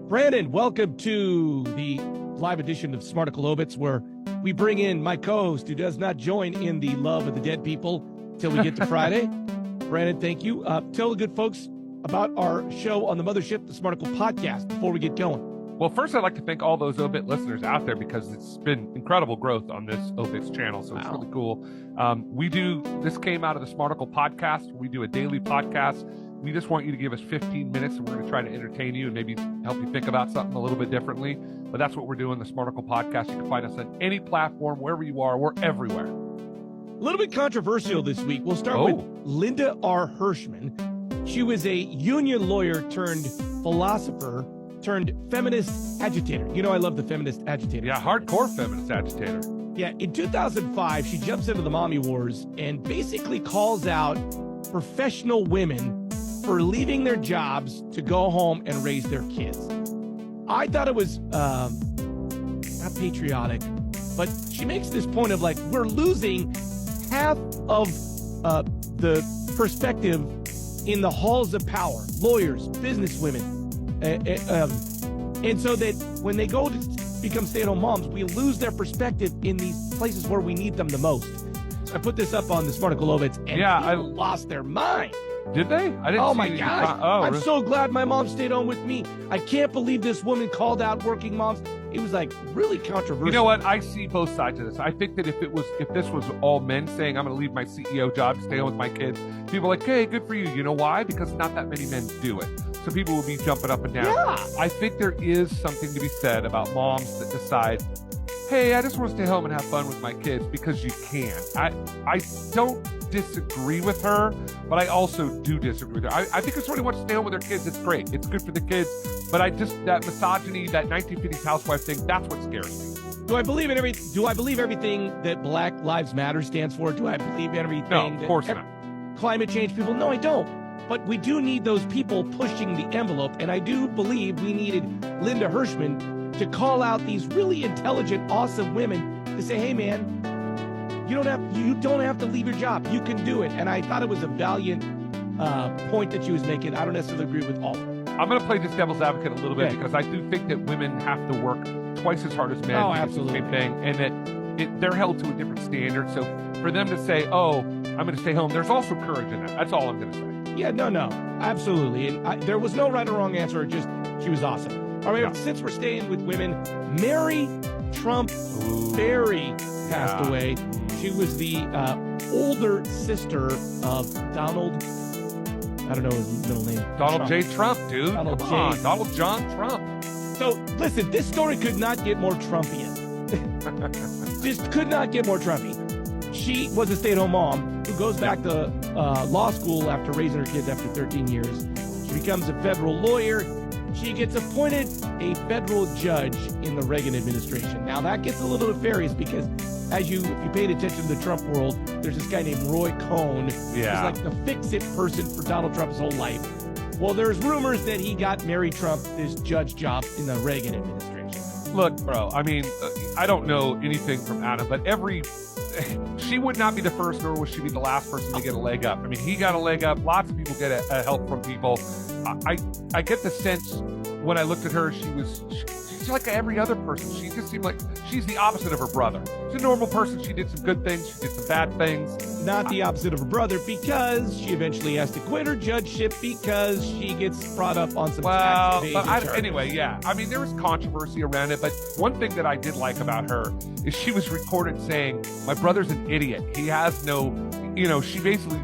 Brandon, welcome to the live edition of SmarticleObits, where we bring in my co-host who does not join in the love of the dead people till we get to Friday. Brandon, thank you. Tell the good folks about our show on the mothership, the Smarticle podcast, before we get going. Well, first, I'd like to thank all those Obit listeners out there because it's been incredible growth on this Obits channel, so it's really cool. This came out of the Smarticle podcast. We do a daily podcast. We just want you to give us 15 minutes, and we're going to try to entertain you and maybe help you think about something a little bit differently. But that's what we're doing, the Smarticle podcast. You can find us on any platform, wherever you are. We're everywhere. A little bit controversial this week. We'll start with Linda R. Hirschman. She was a union lawyer turned philosopher turned feminist agitator. You know, I love the feminist agitator. Yeah, hardcore feminist agitator. Yeah, in 2005, she jumps into the mommy wars and basically calls out professional women for leaving their jobs to go home and raise their kids. I thought it was not patriotic, but she makes this point of like, we're losing half of the perspective in the halls of power, lawyers, business women. And so that when they go to become stay-at-home moms, we lose their perspective in these places where we need them the most. I put this up on the SmarticleObits, and people lost their mind. Did they? I didn't. Oh my gosh! I'm so glad my mom stayed home with me. I can't believe this woman called out working moms. It was like really controversial. You know what? I see both sides of this. I think that if this was all men saying I'm going to leave my CEO job to stay home with my kids, people are like, hey, good for you. You know why? Because not that many men do it. So people will be jumping up and down. Yeah. I think there is something to be said about moms that decide, hey, I just want to stay home and have fun with my kids because you can. I don't disagree with her, but I also do disagree with her. I think if somebody wants to stay home with their kids, it's great. It's good for the kids. But that misogyny, that 1950s housewife thing, that's what scares me. Do I believe everything that Black Lives Matter stands for? Do I believe everything? No, of course not. Climate change people? No, I don't. But we do need those people pushing the envelope, and I do believe we needed Linda Hirschman to call out these really intelligent, awesome women to say, hey, man, you don't have to leave your job. You can do it. And I thought it was a valiant point that she was making. I don't necessarily agree with all of it. I'm going to play this devil's advocate a little bit because I do think that women have to work twice as hard as men. Oh, absolutely. The same thing, and that they're held to a different standard. So for them to say, oh, I'm going to stay home, there's also courage in that. That's all I'm going to say. Yeah, no, absolutely. And there was no right or wrong answer. Just she was awesome. All right, since we're staying with women, Mary Trump Berry passed away. She was the older sister of Donald. I don't know his middle name. Donald J. Trump, dude. Donald John Trump. So listen, this story could not get more Trumpian. Just could not get more Trumpy. She was a stay-at-home mom who goes back to law school after raising her kids after 13 years. She becomes a federal lawyer. She gets appointed a federal judge in the Reagan administration. Now, that gets a little nefarious because if you paid attention to the Trump world, there's this guy named Roy Cohn. Yeah. He's like the fix-it person for Donald Trump's whole life. Well, there's rumors that he got Mary Trump this judge job in the Reagan administration. Look, bro, I mean, I don't know anything from Adam, but she would not be the first, nor would she be the last person to get a leg up. I mean, he got a leg up. Lots of people get a help from people. I get the sense when I looked at her, she's like every other person. She just seemed like she's the opposite of her brother. She's a normal person. She did some good things. She did some bad things. Not the opposite of her brother, because she eventually has to quit her judgeship because she gets brought up on some tax evasion charges. Anyway, yeah. I mean, there was controversy around it, but one thing that I did like about her is she was recorded saying, my brother's an idiot. He has no, she basically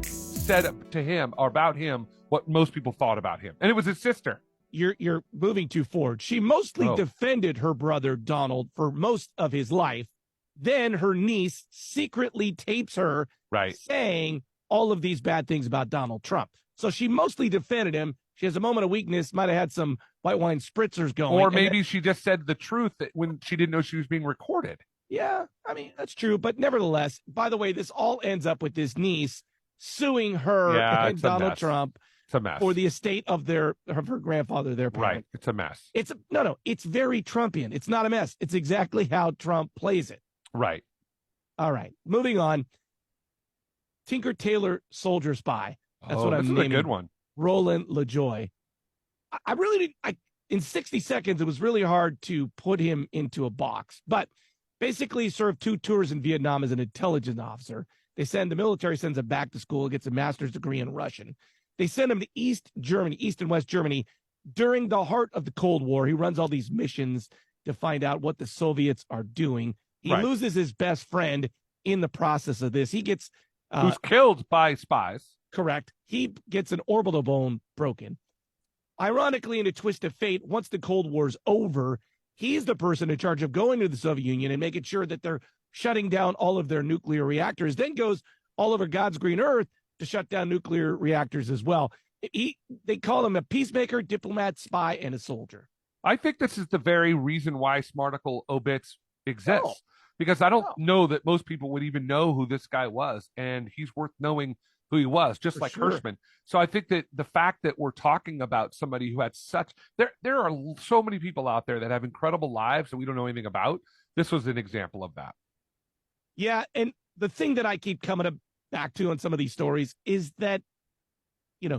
said to him or about him what most people thought about him. And it was his sister. You're moving too forward. She mostly defended her brother Donald for most of his life. Then her niece secretly tapes her saying all of these bad things about Donald Trump. So she mostly defended him. She has a moment of weakness, might have had some white wine spritzers going. Or maybe she just said the truth when she didn't know she was being recorded. Yeah, I mean, that's true. But nevertheless, by the way, this all ends up with this niece suing her and Donald Trump. It's a mess. For the estate of her grandfather, their parent. Right. It's a mess. It's very Trumpian. It's not a mess. It's exactly how Trump plays it. Right. All right. Moving on. Tinker Tailor Soldier Spy. That's what I'm naming. A good one. Roland LaJoy. I really didn't. in 60 seconds, it was really hard to put him into a box. But basically, he served 2 tours in Vietnam as an intelligence officer. The military sends him back to school, gets a master's degree in Russian. They send him to East and West Germany during the heart of the Cold War. He runs all these missions to find out what the Soviets are doing. He loses his best friend in the process of this. He gets who's killed by spies. Correct. He gets an orbital bone broken. Ironically, in a twist of fate, once the Cold War's over, he's the person in charge of going to the Soviet Union and making sure that they're shutting down all of their nuclear reactors, then goes all over God's green earth to shut down nuclear reactors as well. They call him a peacemaker, diplomat, spy, and a soldier. I think this is the very reason why SmarticleObits exists, because I don't know that most people would even know who this guy was, and he's worth knowing who he was, just like Hirschman. So I think that the fact that we're talking about somebody who had there are so many people out there that have incredible lives that we don't know anything about. This was an example of that. Yeah, and the thing that I keep coming back to on some of these stories is that,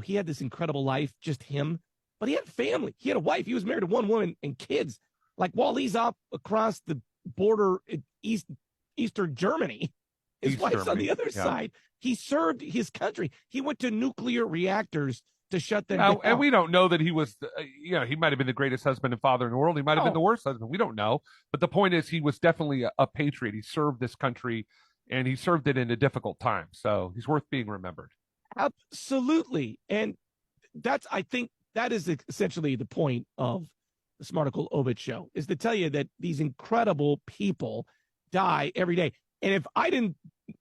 he had this incredible life, just him, but he had family. He had a wife. He was married to one woman and kids. Like, while he's up across the border in Eastern Germany, his wife's on the other side. He served his country. He went to nuclear reactors to shut them down. And we don't know that he was, he might have been the greatest husband and father in the world. He might have been the worst husband. We don't know. But the point is, he was definitely a patriot. He served this country, and he served it in a difficult time. So he's worth being remembered. Absolutely. And I think that is essentially the point of the SmarticleObits show, is to tell you that these incredible people die every day. And if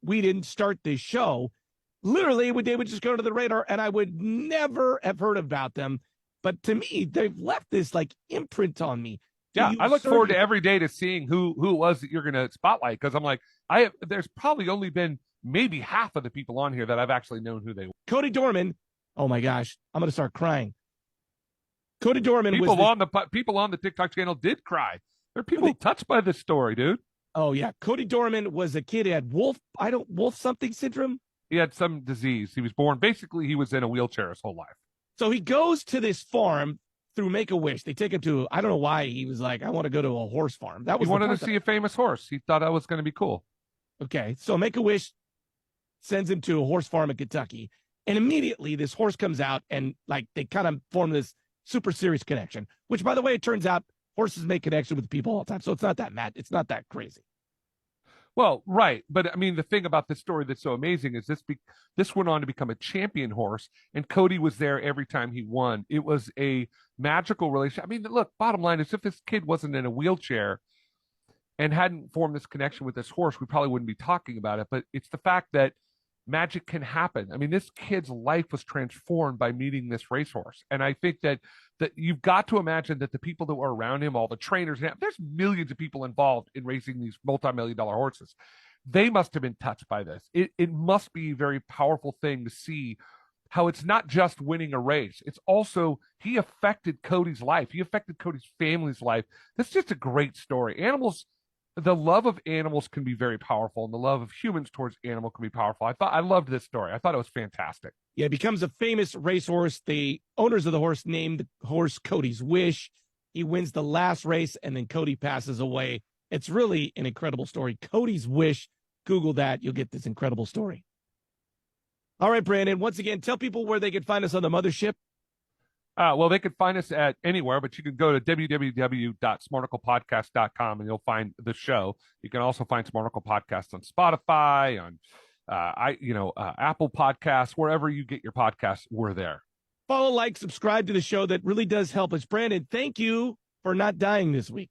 we didn't start this show, literally they would just go to the radar and I would never have heard about them. But to me, they've left this imprint on me. Yeah, I look forward to every day to seeing who it was that you're going to spotlight, because I'm like, there's probably only been maybe half of the people on here that I've actually known who they were. Cody Dorman. Oh my gosh, I'm going to start crying. Cody Dorman. People on the TikTok channel did cry. There are people touched by this story, dude. Oh yeah, Cody Dorman was a kid who had wolf something syndrome. He had some disease. He was born, basically he was in a wheelchair his whole life. So he goes to this farm through Make-A-Wish. They take him to, I don't know why he was like, I want to go to a horse farm. He wanted to see a famous horse. He thought that was going to be cool. Okay, so Make-A-Wish sends him to a horse farm in Kentucky, and immediately this horse comes out, and they kind of form this super serious connection, which, by the way, it turns out horses make connection with people all the time. So it's not that crazy. Well, right. But I mean, the thing about this story that's so amazing is this went on to become a champion horse, and Cody was there every time he won. It was a magical relationship. I mean, look, bottom line is, if this kid wasn't in a wheelchair and hadn't formed this connection with this horse, we probably wouldn't be talking about it. But it's the fact that magic can happen. I mean, this kid's life was transformed by meeting this racehorse. And I think that you've got to imagine that the people that were around him, all the trainers, there's millions of people involved in racing these multi-million-dollar horses. They must have been touched by this. It must be a very powerful thing to see how it's not just winning a race. It's also, he affected Cody's life. He affected Cody's family's life. That's just a great story. The love of animals can be very powerful, and the love of humans towards animal can be powerful. I loved this story. I thought it was fantastic. Yeah, it becomes a famous racehorse. The owners of the horse named the horse Cody's Wish. He wins the last race, and then Cody passes away. It's really an incredible story. Cody's Wish. Google that. You'll get this incredible story. All right, Brandon, once again, tell people where they can find us on the mothership. Well, they could find us at anywhere, but you can go to www.smarticlepodcast.com and you'll find the show. You can also find Smarticle Podcast on Spotify, on Apple Podcasts, wherever you get your podcasts, we're there. Follow, like, subscribe to the show. That really does help us. Brandon, thank you for not dying this week.